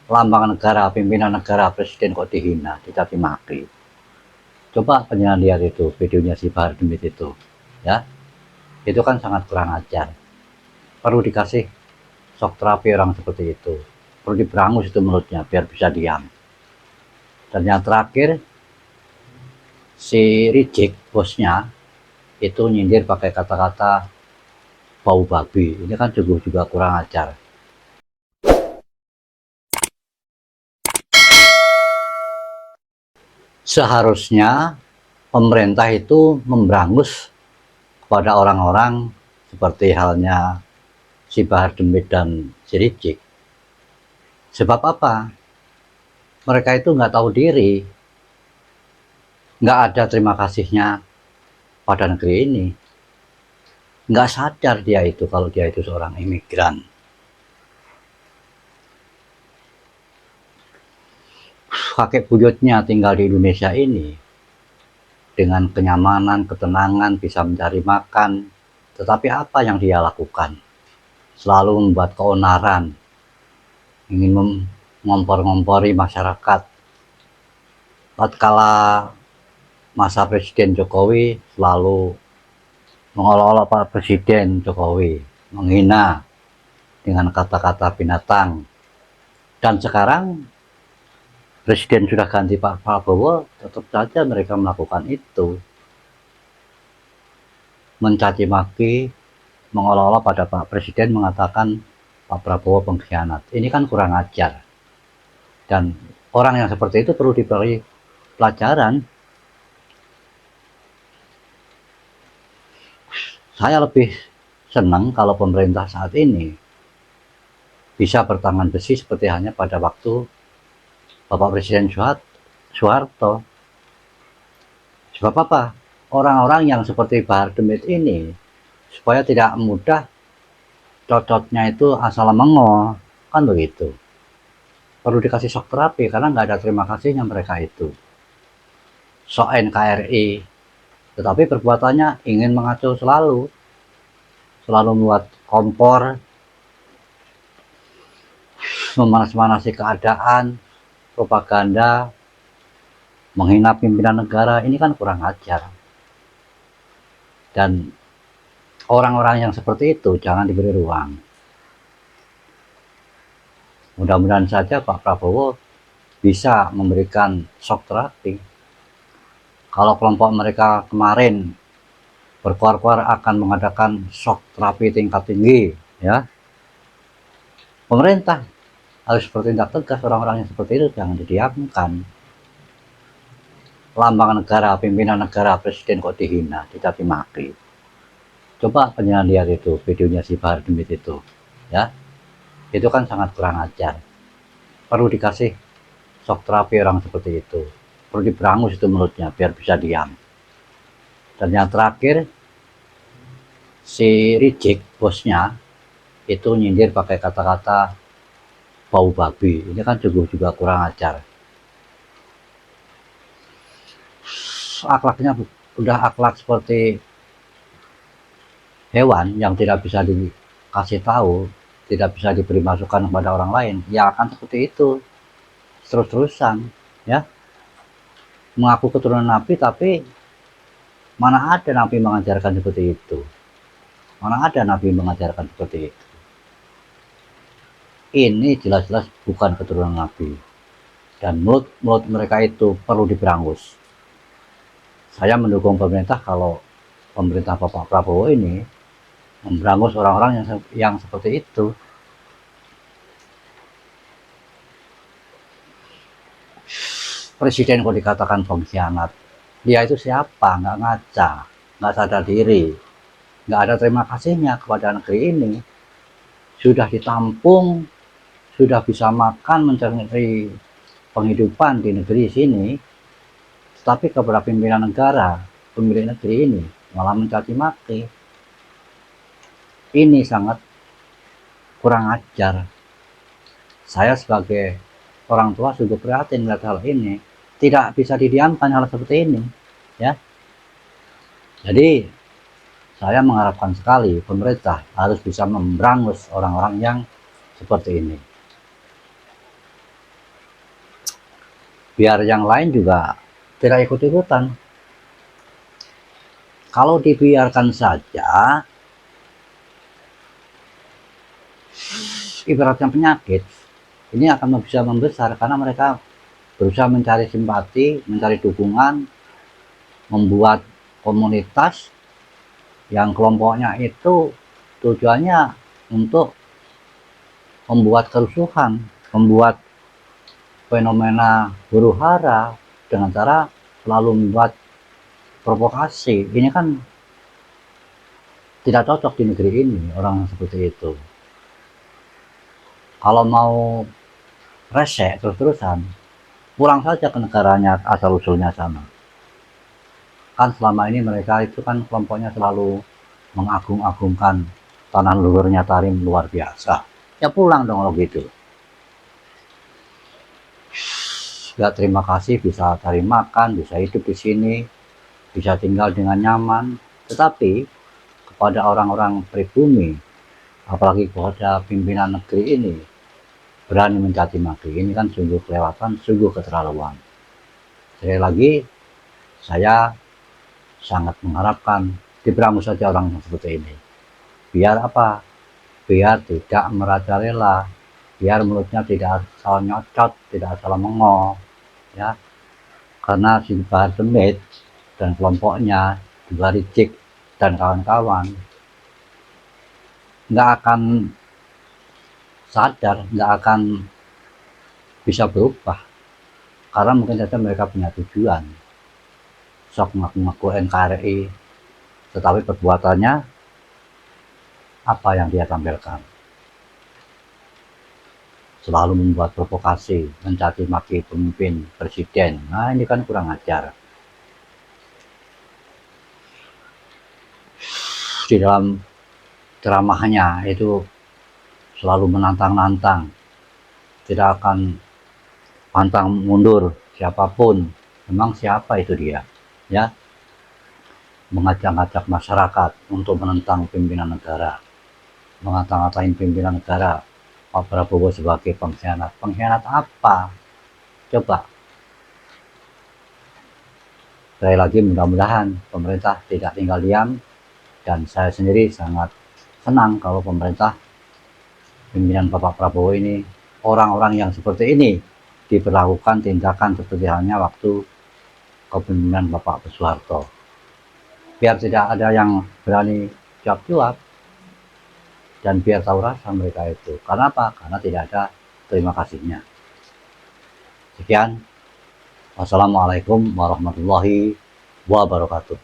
lambang negara, pimpinan negara, presiden kok dihina, dicaci maki. Coba penjenengan lihat itu videonya si Bahar Demit itu, ya, itu kan sangat kurang ajar. Perlu dikasih shock terapi orang seperti itu, perlu diberangus itu mulutnya biar bisa diam. Dan yang terakhir, si Rijik bosnya itu nyindir pakai kata-kata bau babi, ini kan juga kurang ajar. Seharusnya pemerintah itu memberangus kepada orang-orang seperti halnya si Bahar Demit dan si Rijik. Sebab apa? Mereka itu nggak tahu diri, nggak ada terima kasihnya pada negeri ini, nggak sadar dia itu kalau dia itu seorang imigran. Kakek buyutnya tinggal di Indonesia ini dengan kenyamanan, ketenangan, bisa mencari makan, tetapi apa yang dia lakukan? Selalu membuat keonaran, ingin mengompor-ngompori masyarakat. Tatkala masa Presiden Jokowi selalu mengolok-olok Pak Presiden Jokowi, menghina dengan kata-kata binatang. Dan sekarang Presiden sudah ganti Pak Prabowo, tetap saja mereka melakukan itu. Mencaci maki, mengolok-olok pada Pak Presiden, mengatakan Pak Prabowo pengkhianat. Ini kan kurang ajar. Dan orang yang seperti itu perlu diberi pelajaran. Saya lebih senang kalau pemerintah saat ini bisa bertangan besi seperti hanya pada waktu Bapak Presiden Soeharto. Sebab apa? Orang-orang yang seperti Bahar Demit ini, supaya tidak mudah cocotnya itu asal mengo, kan begitu. Perlu dikasih shock terapi karena nggak ada terima kasihnya mereka itu. Sok NKRI, tetapi perbuatannya ingin mengacau selalu membuat kompor, memanas-manasi keadaan, propaganda, menghina pimpinan negara, ini kan kurang ajar. Dan orang-orang yang seperti itu jangan diberi ruang. Mudah-mudahan saja Pak Prabowo bisa memberikan shock terapi. Kalau kelompok mereka kemarin berkuar-kuar akan mengadakan shock terapi tingkat tinggi, ya, pemerintah harus bertindak tegas. Orang-orang yang seperti itu jangan didiamkan. Lambang negara, pimpinan negara, presiden kok dihina, dicaci maki. Coba penjenengan lihat itu videonya si Bahar Demit itu, ya, itu kan sangat kurang ajar. Perlu dikasih shock terapi orang seperti itu, perlu diberangus itu mulutnya biar bisa diam. Dan yang terakhir, si Rijik bosnya itu nyindir pakai kata-kata bau babi, ini kan juga kurang ajar. Akhlaknya udah akhlak seperti hewan yang tidak bisa dikasih tahu, tidak bisa diberi masukan kepada orang lain, ya akan seperti itu terus-terusan, ya. Mengaku keturunan nabi, tapi mana ada nabi mengajarkan seperti itu, mana ada nabi mengajarkan seperti itu. Ini jelas-jelas bukan keturunan nabi, dan mulut mereka itu perlu diberangus. Saya mendukung pemerintah kalau pemerintah Bapak Prabowo ini memberangus orang-orang yang seperti itu. Presiden kok dikatakan pengkhianat, dia itu siapa? Nggak ngaca, nggak sadar diri, nggak ada terima kasihnya kepada negeri ini. Sudah ditampung, sudah bisa makan, mencari penghidupan di negeri sini, tetapi kepada pimpinan negara, pemilik negeri ini malah mencaci maki. Ini sangat kurang ajar. Saya sebagai orang tua juga prihatin melihat hal ini. Tidak bisa didiamkan hal seperti ini, ya. Jadi saya mengharapkan sekali pemerintah harus bisa memberangus orang-orang yang seperti ini. biar yang lain juga tidak ikut-ikutan. Kalau dibiarkan saja, ibaratnya penyakit, ini akan bisa membesar karena mereka berusaha mencari simpati, mencari dukungan, membuat komunitas yang kelompoknya itu tujuannya untuk membuat kerusuhan, membuat fenomena huru-hara dengan cara selalu membuat provokasi. Ini kan tidak cocok di negeri ini, orang seperti itu. Kalau mau rese terus-terusan, pulang saja ke negaranya asal-usulnya sana. Kan selama ini mereka itu kan kelompoknya selalu mengagung-agungkan tanah leluhurnya Tarim luar biasa. Ya pulang dong kalau gitu. Ya terima kasih bisa cari makan, bisa hidup di sini, bisa tinggal dengan nyaman. Tetapi kepada orang-orang pribumi, apalagi kepada pimpinan negeri ini, berani mencaci maki, ini kan sungguh kelewatan, sungguh keterlaluan. Sekali lagi, saya sangat mengharapkan diberangus saja orang seperti ini. Biar apa? Biar tidak merajalela, biar mulutnya tidak asal nyocot, tidak asal mengong, ya. Karena si Bahar Smith dan kelompoknya, juga Rizik dan kawan-kawan, nggak akan sadar, nggak akan bisa berubah. Karena mungkin saja mereka punya tujuan, sok ngaku-ngaku NKRI, tetapi perbuatannya apa yang dia tampilkan? Selalu membuat provokasi, mencaci maki pemimpin, presiden. Nah ini kan kurang ajar. Di dalam ceramahnya itu selalu menantang-nantang, tidak akan pantang mundur siapapun. Memang siapa itu dia? Ya, mengajak-ajak masyarakat untuk menentang pimpinan negara, mengata-ngatain pimpinan negara, Pak Prabowo sebagai pengkhianat. Pengkhianat apa? Coba. Sekali lagi mudah-mudahan pemerintah tidak tinggal diam, dan saya sendiri sangat senang kalau pemerintah pimpinan Bapak Prabowo ini, orang-orang yang seperti ini diperlakukan tindakan seperti halnya waktu kepemimpinan Bapak Soeharto. Biar tidak ada yang berani cuap-cuap, dan biar tahu rasa mereka itu. Karena apa? Karena tidak ada terima kasihnya. Sekian. Wassalamualaikum warahmatullahi wabarakatuh.